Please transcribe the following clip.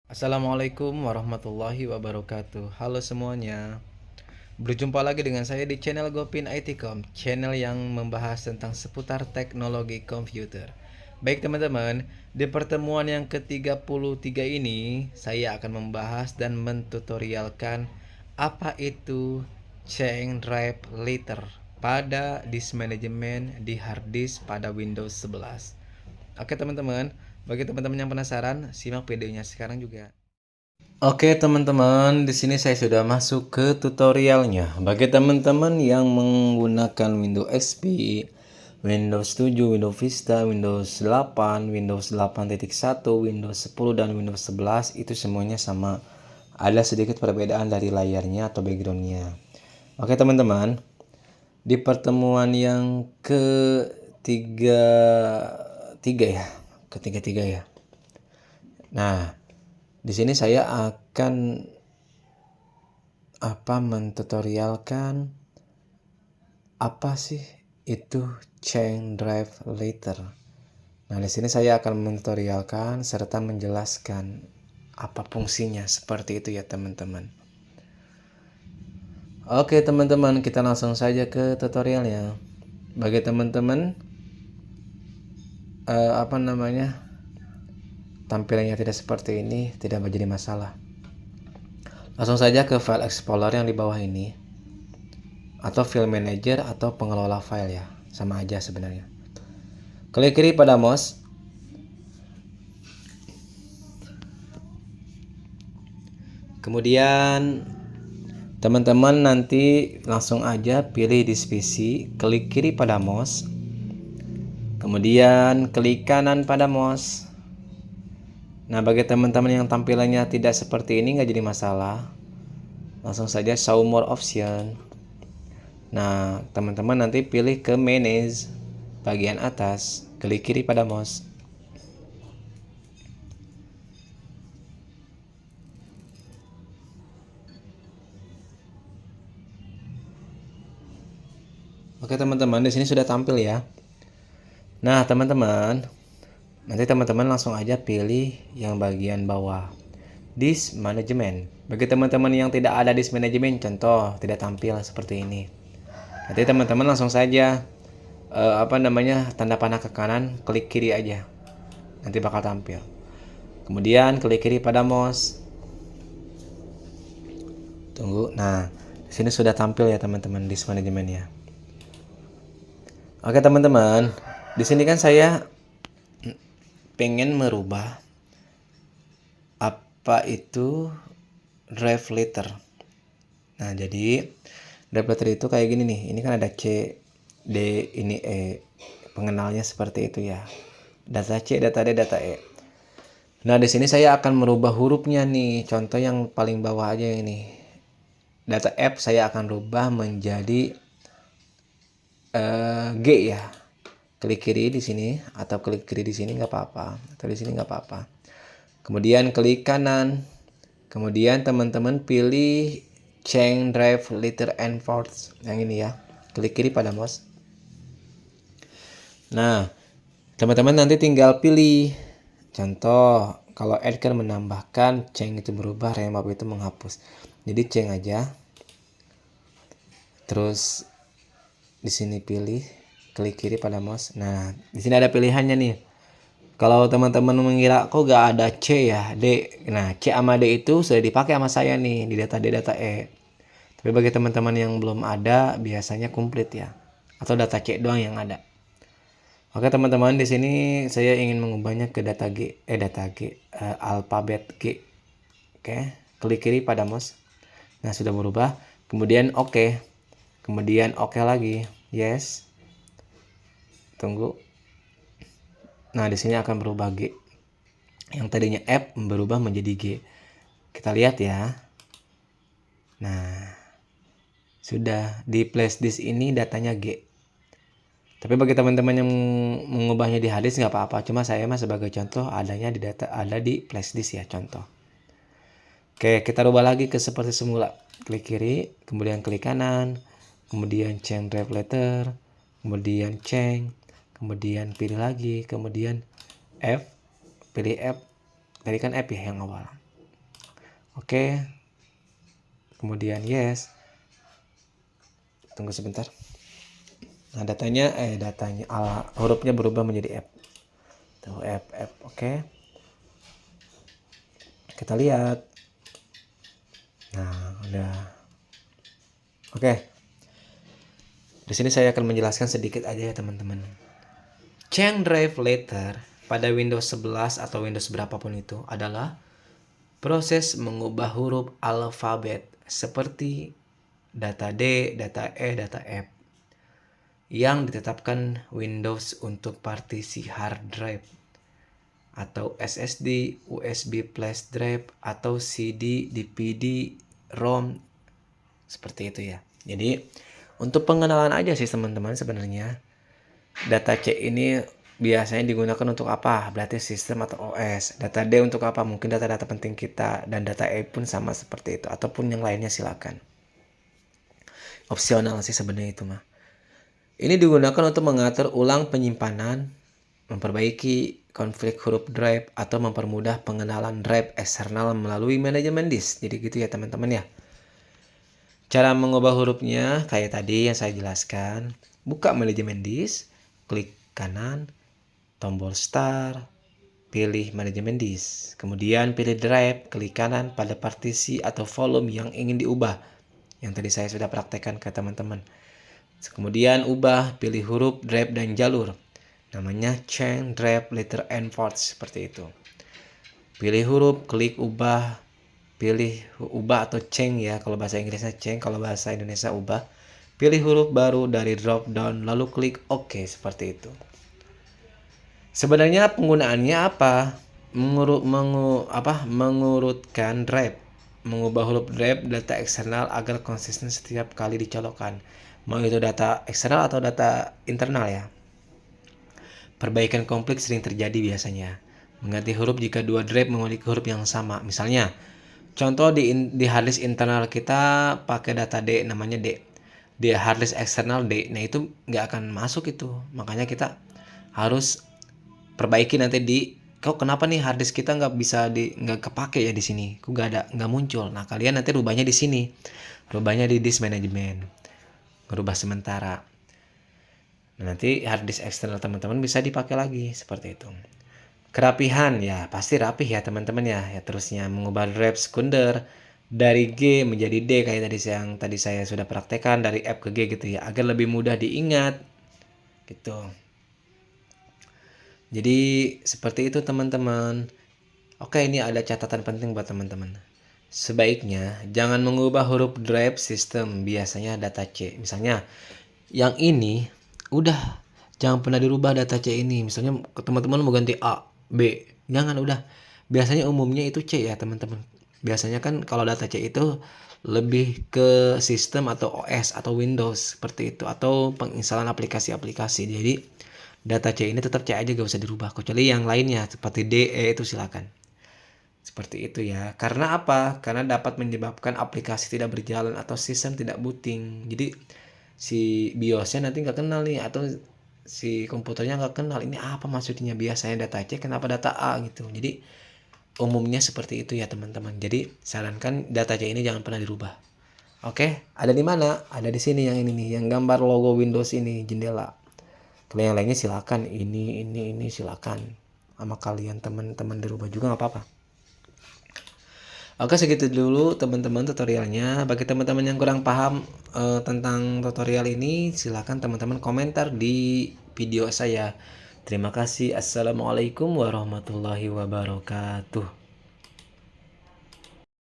Assalamualaikum warahmatullahi wabarakatuh. Halo semuanya. Berjumpa lagi dengan saya di channel Gopin ITcom, channel yang membahas tentang seputar teknologi komputer. Baik teman-teman, di pertemuan yang ke-33 ini saya akan membahas dan mentutorialkan apa itu change drive letter pada disk management di hard disk pada Windows 11. Oke teman-teman, bagi teman-teman yang penasaran, simak videonya sekarang juga. Oke teman-teman, di sini saya sudah masuk ke tutorialnya. Bagi teman-teman yang menggunakan Windows XP, Windows 7, Windows Vista, Windows 8, Windows 8.1, Windows 10 dan Windows 11 itu semuanya sama. Ada sedikit perbedaan dari layarnya atau backgroundnya. Oke teman-teman, di pertemuan yang ketiga tiga ya, ketiga tiga ya. Nah, di sini saya akan mentutorialkan apa sih itu change drive letter. Nah, di sini saya akan mentutorialkan serta menjelaskan apa fungsinya seperti itu ya teman-teman. Oke teman-teman, kita langsung saja ke tutorialnya. Bagi teman-teman tampilannya tidak seperti ini, tidak menjadi masalah. Langsung saja ke file explorer yang di bawah ini, atau file manager atau pengelola file ya, sama aja sebenarnya. Klik kiri pada mouse, kemudian teman-teman nanti langsung aja pilih disk PC, klik kiri pada mouse, kemudian klik kanan pada mouse. Nah, bagi teman-teman yang tampilannya tidak seperti ini nggak jadi masalah, langsung saja show more option. Nah, teman-teman nanti pilih ke manage bagian atas, klik kiri pada mouse. Oke teman-teman, di sini sudah tampil ya. Nah teman-teman, nanti teman-teman langsung aja pilih yang bagian bawah, disk management. Bagi teman-teman yang tidak ada disk management, contoh tidak tampil seperti ini. Nanti teman-teman langsung saja tanda panah ke kanan, klik kiri aja. Nanti bakal tampil. Kemudian klik kiri pada mouse. Tunggu. Nah, di sini sudah tampil ya teman-teman disk manajemennya. Oke teman-teman, di sini kan saya pengen merubah apa itu drive letter. Nah, jadi drive letter itu kayak gini nih. Ini kan ada C, D, ini E. Pengenalnya seperti itu ya. Data C, data D, data E. Nah, di sini saya akan merubah hurufnya nih. Contoh yang paling bawah aja ini. Data F saya akan rubah menjadi G ya. Klik kiri di sini atau klik kiri di sini nggak apa-apa, atau di sini nggak apa-apa. Kemudian klik kanan. Kemudian teman-teman pilih change drive letter and ports yang ini ya. Klik kiri pada mouse. Nah, teman-teman nanti tinggal pilih. Contoh, kalau add kan menambahkan, change itu berubah, remove itu menghapus. Jadi change aja. Terus di sini pilih, klik kiri pada mouse. Nah, di sini ada pilihannya nih. Kalau teman-teman mengira kok gak ada C ya, D. Nah, C sama D itu sudah dipakai sama saya nih di data D, data E. Tapi bagi teman-teman yang belum ada, biasanya komplit ya. Atau data C doang yang ada. Oke teman-teman, di sini saya ingin mengubahnya ke alfabet G. Oke, klik kiri pada mouse. Nah, sudah berubah. Kemudian oke. Kemudian oke lagi. Yes. Tunggu. Nah, di sini akan berubah G. Yang tadinya F berubah menjadi G. Kita lihat ya. Nah, sudah di flash disk ini datanya G. Tapi bagi teman-teman yang mengubahnya di hard disk nggak apa-apa. Cuma saya mah sebagai contoh adanya ada di flash disk ya, contoh. Oke, kita rubah lagi ke seperti semula. Klik kiri, kemudian klik kanan, kemudian change drive letter, kemudian change, kemudian pilih lagi, kemudian F, pilih F. Tadi kan F ya yang awal. Oke. Kemudian yes. Tunggu sebentar. Nah, datanya hurufnya berubah menjadi F. Tuh, F. Oke. Kita lihat. Nah, udah. Oke. Di sini saya akan menjelaskan sedikit aja ya, teman-teman. Change drive letter pada Windows 11 atau Windows berapapun itu adalah proses mengubah huruf alfabet seperti data D, data E, data F yang ditetapkan Windows untuk partisi hard drive atau SSD, USB flash drive atau CD, DVD, ROM seperti itu ya. Jadi untuk pengenalan aja sih teman-teman, sebenarnya data C ini biasanya digunakan untuk apa? Berarti sistem atau OS. Data D untuk apa? Mungkin data-data penting kita, dan data E pun sama seperti itu, ataupun yang lainnya silakan. Opsional sih sebenarnya itu mah. Ini digunakan untuk mengatur ulang penyimpanan, memperbaiki konflik huruf drive, atau mempermudah pengenalan drive eksternal melalui manajemen disk. Jadi gitu ya teman-teman ya. Cara mengubah hurufnya kayak tadi yang saya jelaskan. Buka manajemen disk, klik kanan, tombol start, pilih manajemen disk. Kemudian pilih drive, klik kanan pada partisi atau volume yang ingin diubah. Yang tadi saya sudah praktekkan ke teman-teman. Kemudian ubah, pilih huruf, drive, dan jalur. Namanya change drive letter and ports, seperti itu. Pilih huruf, klik ubah, pilih ubah atau change ya, kalau bahasa Inggrisnya change, kalau bahasa Indonesia ubah. Pilih huruf baru dari drop down, lalu klik OK, seperti itu. Sebenarnya penggunaannya apa? Mengurutkan drive, mengubah huruf drive data eksternal agar konsisten setiap kali dicolokkan. Mau itu data eksternal atau data internal ya. Perbaikan kompleks sering terjadi biasanya. Mengganti huruf jika dua drive memiliki huruf yang sama. Misalnya, contoh di harddisk internal kita pakai data D, namanya D. Di harddisk eksternal D, nah itu nggak akan masuk itu. Makanya kita harus perbaiki nanti kenapa nih harddisk kita nggak kepake ya di sini? Kok nggak muncul? Nah kalian nanti rubahnya di sini, rubahnya di disk management, merubah sementara. Nah, nanti harddisk eksternal teman-teman bisa dipakai lagi seperti itu. Kerapihan ya pasti rapih ya teman-teman ya. Terusnya mengubah drive sekunder dari G menjadi D kayak tadi saya sudah praktekkan, dari F ke G gitu ya, agar lebih mudah diingat gitu. Jadi seperti itu teman-teman. Oke, ini ada catatan penting buat teman-teman. Sebaiknya jangan mengubah huruf drive sistem, biasanya data C. Misalnya yang ini udah jangan pernah dirubah data C ini. Misalnya teman-teman mau ganti A, B, jangan udah. Biasanya umumnya itu C ya teman-teman. Biasanya kan kalau data C itu lebih ke sistem atau OS atau Windows seperti itu, atau penginstalan aplikasi-aplikasi. Jadi data C ini tetap C aja, gak usah dirubah, kecuali yang lainnya seperti D, E itu silakan. Seperti itu ya. Karena apa? Karena dapat menyebabkan aplikasi tidak berjalan atau sistem tidak booting. Jadi si BIOSnya nanti nggak kenal nih, atau si komputernya nggak kenal ini apa maksudnya, biasanya data C kenapa data A gitu. Jadi umumnya seperti itu ya teman-teman. Jadi sarankan data C ini jangan pernah dirubah. Oke, ada di mana? Ada di sini yang ini nih, yang gambar logo Windows ini, jendela. Kalau yang lainnya silakan, ini silakan. Sama kalian teman-teman dirubah juga nggak apa-apa. Oke, segitu dulu teman-teman tutorialnya. Bagi teman-teman yang kurang paham tentang tutorial ini, silakan teman-teman komentar di video saya. Terima kasih. Assalamualaikum warahmatullahi wabarakatuh.